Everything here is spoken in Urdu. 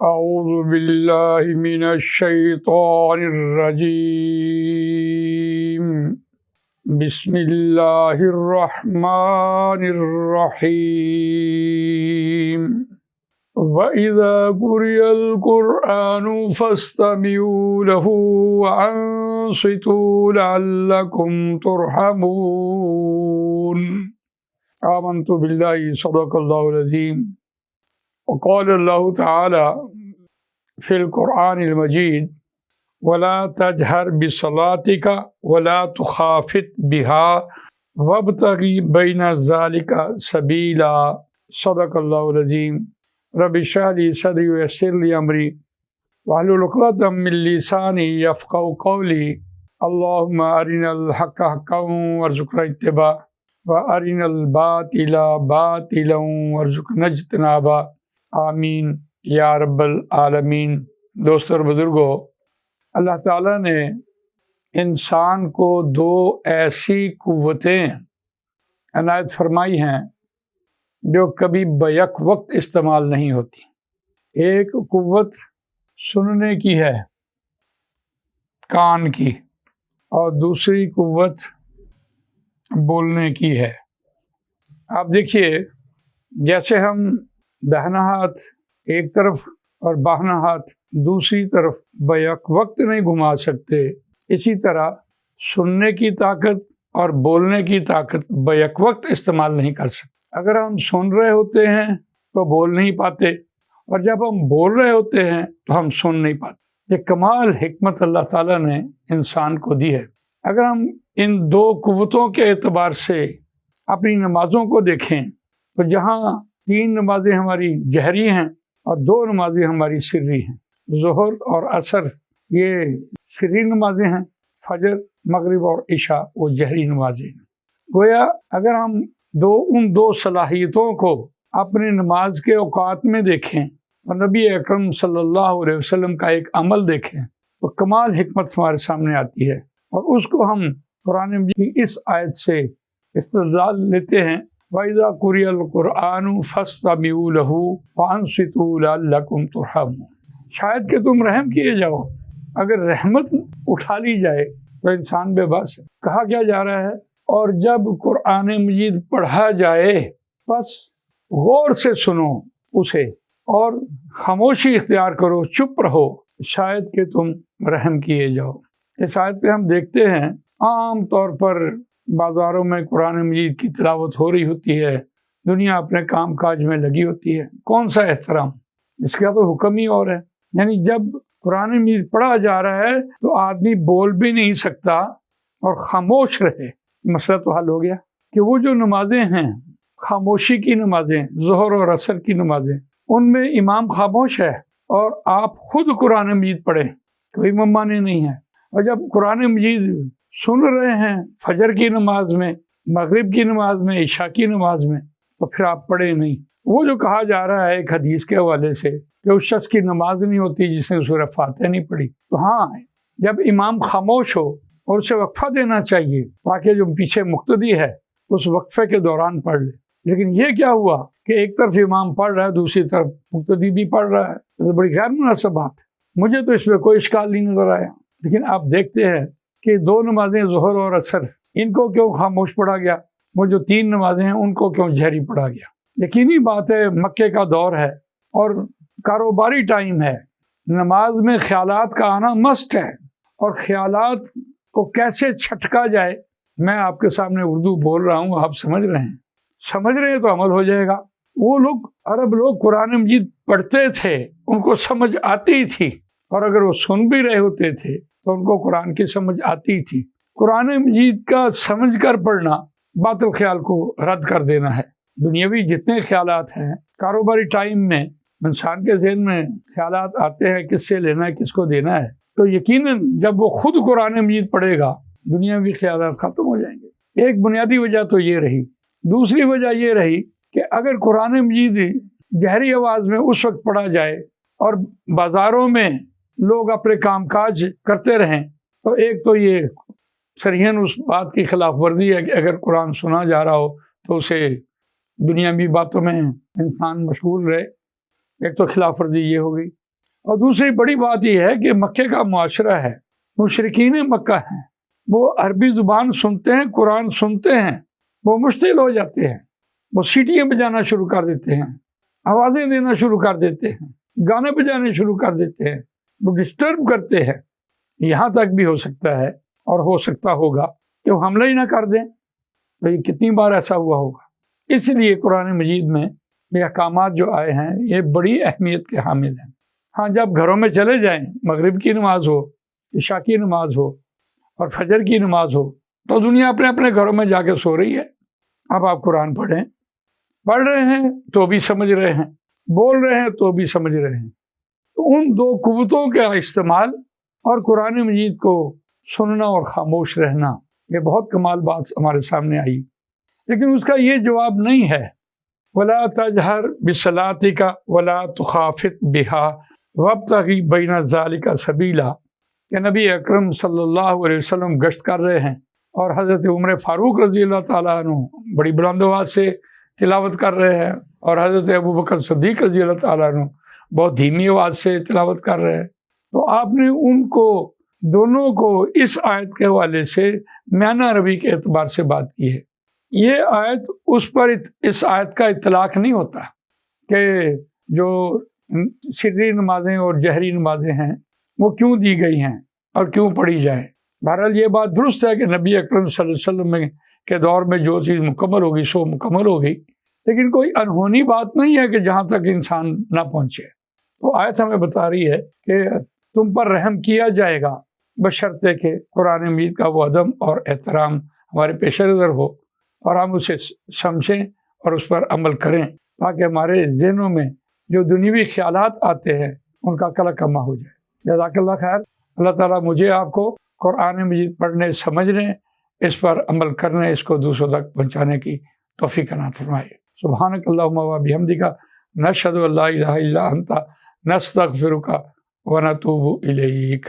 اعوذ باللہ من الشیطان الرجیم بسم اللہ الرحمن الرحیم وَإِذَا قُرِئَ الْقُرْآنُ فَاسْتَمِعُوا لَهُ وَأَنصِتُوا لَعَلَّكُمْ تُرْحَمُونَ آمنت باللہ صدق اللہ العظیم وقال اللہ تعالی فی القرآن المجید وَلَا تَجْهَرْ بِصَلَاتِكَ وَلَا تُخَافِتْ بِهَا وَابْتَغِ بَيْنَ ذَلِكَ سَبِيلًا صدق اللہ العظیم رب اشرح لی صدری ویسر لی امری واحلل عقدۃ من لسانی یفقہوا قولی اللہم ارنا الحق حقا وارزقنا اتباعہ وارنا الباطل باطلا وارزقنا اجتنابہ آمین یا رب العالمین۔ دوستو اور بزرگو، اللہ تعالیٰ نے انسان کو دو ایسی قوتیں عنایت فرمائی ہیں جو کبھی بیک وقت استعمال نہیں ہوتی۔ ایک قوت سننے کی ہے، کان کی، اور دوسری قوت بولنے کی ہے۔ آپ دیکھیے، جیسے ہم داہنا ہاتھ ایک طرف اور بائیں ہاتھ دوسری طرف بیک وقت نہیں گھما سکتے، اسی طرح سننے کی طاقت اور بولنے کی طاقت بیک وقت استعمال نہیں کر سکتے۔ اگر ہم سن رہے ہوتے ہیں تو بول نہیں پاتے، اور جب ہم بول رہے ہوتے ہیں تو ہم سن نہیں پاتے۔ یہ کمال حکمت اللہ تعالیٰ نے انسان کو دی ہے۔ اگر ہم ان دو قوتوں کے اعتبار سے اپنی نمازوں کو دیکھیں تو جہاں 3 نمازیں ہماری جہری ہیں اور 2 نمازیں ہماری سری ہیں، ظہر اور عصر یہ سری نمازیں ہیں، فجر مغرب اور عشاء وہ جہری نمازیں ہیں۔ گویا اگر ہم ان دو صلاحیتوں کو اپنے نماز کے اوقات میں دیکھیں اور نبی اکرم صلی اللہ علیہ وسلم کا ایک عمل دیکھیں تو کمال حکمت ہمارے سامنے آتی ہے، اور اس کو ہم قرآن مجید کی اس آیت سے استدلال لیتے ہیں وَإِذَا قُرِئَ الْقُرْآنُ فَاسْتَمِعُوا لَهُ وَأَنصِتُوا لَعَلَّكُمْ تُرْحَمُونَ۔ شاید کہ تم رحم کیے جاؤ۔ اگر رحمت اٹھا لی جائے تو انسان بے بس ہے۔ کہا کیا جا رہا ہے؟ اور جب قرآن مجید پڑھا جائے بس غور سے سنو اسے اور خاموشی اختیار کرو، چپ رہو، شاید کہ تم رحم کیے جاؤ۔ اس آیت پہ ہم دیکھتے ہیں عام طور پر بازاروں میں قرآن مجید کی تلاوت ہو رہی ہوتی ہے، دنیا اپنے کام کاج میں لگی ہوتی ہے، کون سا احترام؟ اس کا تو حکم ہی اور ہے۔ یعنی جب قرآن مجید پڑھا جا رہا ہے تو آدمی بول بھی نہیں سکتا اور خاموش رہے، مسئلہ تو حل ہو گیا۔ کہ وہ جو نمازیں ہیں خاموشی کی نمازیں، ظہر اور عصر کی نمازیں، ان میں امام خاموش ہے اور آپ خود قرآن مجید پڑھیں، کوئی ممانع نہیں ہے۔ اور جب قرآن مجید سن رہے ہیں فجر کی نماز میں، مغرب کی نماز میں، عشاء کی نماز میں، تو پھر آپ پڑھیں نہیں۔ وہ جو کہا جا رہا ہے ایک حدیث کے حوالے سے کہ اس شخص کی نماز نہیں ہوتی جس نے سورہ فاتحہ نہیں پڑھی، تو ہاں، جب امام خاموش ہو اور اسے وقفہ دینا چاہیے تاکہ جو پیچھے مقتدی ہے اس وقفے کے دوران پڑھ لے۔ لیکن یہ کیا ہوا کہ ایک طرف امام پڑھ رہا ہے، دوسری طرف مقتدی بھی پڑھ رہا ہے، تو بڑی غیر مناسب بات ہے۔ مجھے تو اس میں کوئی اشکال نہیں نظر آیا، لیکن آپ دیکھتے ہیں کہ 2 نمازیں ظہر اور عصر ان کو کیوں خاموش پڑھا گیا، وہ جو 3 نمازیں ہیں ان کو کیوں جہری پڑھا گیا؟ یقینی بات ہے مکے کا دور ہے اور کاروباری ٹائم ہے، نماز میں خیالات کا آنا مسٹ ہے، اور خیالات کو کیسے چھٹکا جائے میں آپ کے سامنے اردو بول رہا ہوں، آپ سمجھ رہے ہیں تو عمل ہو جائے گا۔ وہ لوگ عرب لوگ قرآن مجید پڑھتے تھے، ان کو سمجھ آتی تھی، اور اگر وہ سن بھی رہے ہوتے تھے تو ان کو قرآن کی سمجھ آتی تھی۔ قرآن مجید کا سمجھ کر پڑھنا باطل خیال کو رد کر دینا ہے۔ دنیاوی جتنے خیالات ہیں کاروباری ٹائم میں انسان کے ذہن میں خیالات آتے ہیں، کس سے لینا ہے، کس کو دینا ہے، تو یقیناً جب وہ خود قرآن مجید پڑھے گا دنیاوی خیالات ختم ہو جائیں گے۔ ایک بنیادی وجہ تو یہ رہی۔ دوسری وجہ یہ رہی کہ اگر قرآن مجید گہری آواز میں اس وقت پڑھا جائے اور بازاروں میں لوگ اپنے کام کاج کرتے رہیں تو ایک تو یہ صریحاً اس بات کی خلاف ورزی ہے کہ اگر قرآن سنا جا رہا ہو تو اسے دنیاوی باتوں میں انسان مشغول رہے، ایک تو خلاف ورزی یہ ہو گئی۔ اور دوسری بڑی بات یہ ہے کہ مکے کا معاشرہ ہے، مشرکین مکہ ہیں، وہ عربی زبان سنتے ہیں، قرآن سنتے ہیں، وہ مشتعل ہو جاتے ہیں، وہ سیٹیاں بجانا شروع کر دیتے ہیں، آوازیں دینا شروع کر دیتے ہیں، گانے بجانے شروع کر دیتے ہیں، وہ ڈسٹرب کرتے ہیں۔ یہاں تک بھی ہو سکتا ہے اور ہو سکتا ہوگا کہ وہ حملہ ہی نہ کر دیں۔ تو یہ کتنی بار ایسا ہوا ہوگا۔ اس لیے قرآن مجید میں یہ احکامات جو آئے ہیں یہ بڑی اہمیت کے حامل ہیں۔ ہاں، جب گھروں میں چلے جائیں، مغرب کی نماز ہو، عشاء کی نماز ہو اور فجر کی نماز ہو، تو دنیا اپنے اپنے گھروں میں جا کے سو رہی ہے۔ اب آپ قرآن پڑھ رہے ہیں تو بھی سمجھ رہے ہیں، بول رہے ہیں تو بھی سمجھ رہے ہیں۔ تو ان دو قوتوں کا استعمال اور قرآن مجید کو سننا اور خاموش رہنا، یہ بہت کمال بات ہمارے سامنے آئی، لیکن اس کا یہ جواب نہیں ہے وَلَا تَجْهَرْ بِصَلَاتِكَ وَلَا تُخَافِتْ بِهَا وَابْتَغِ بَيْنَ ذَلِكَ سَبِيلًا، کہ نبی اکرم صلی اللہ علیہ وسلم گشت کر رہے ہیں اور حضرت عمر فاروق رضی اللہ تعالیٰ عنہ بڑی بلند آواز سے تلاوت کر رہے ہیں اور حضرت ابوبکر صدیق رضی اللہ تعالیٰ عنہ بہت دھیمی آواز سے تلاوت کر رہے ہیں۔ تو آپ نے ان کو دونوں کو اس آیت کے حوالے سے معنی عربی کے اعتبار سے بات کی ہے۔ یہ آیت اس پر اس آیت کا اطلاق نہیں ہوتا کہ جو سری نمازیں اور جہری نمازیں ہیں وہ کیوں دی گئی ہیں اور کیوں پڑھی جائیں۔ بہرحال یہ بات درست ہے کہ نبی اکرم صلی اللہ علیہ وسلم کے دور میں جو چیز مکمل ہوگی سو مکمل ہو گئی، لیکن کوئی انہونی بات نہیں ہے کہ جہاں تک انسان نہ پہنچے۔ تو آیت ہمیں بتا رہی ہے کہ تم پر رحم کیا جائے گا بشرطے کہ قرآن مجید کا وہ ادب اور احترام ہمارے پیش نظر ہو اور ہم اسے سمجھیں اور اس پر عمل کریں، تاکہ ہمارے ذہنوں میں جو دنیوی خیالات آتے ہیں ان کا کلا کما ہو جائے۔ جزاک اللہ خیر۔ اللہ تعالیٰ مجھے آپ کو قرآن مجید پڑھنے، سمجھنے، اس پر عمل کرنے، اس کو دوسروں تک پہنچانے کی توفیق عطا فرمائے۔ سبحانک اللہم و بحمدک، نشہد ان لا الہ الا انت، نستغفرک و نتوب الیک۔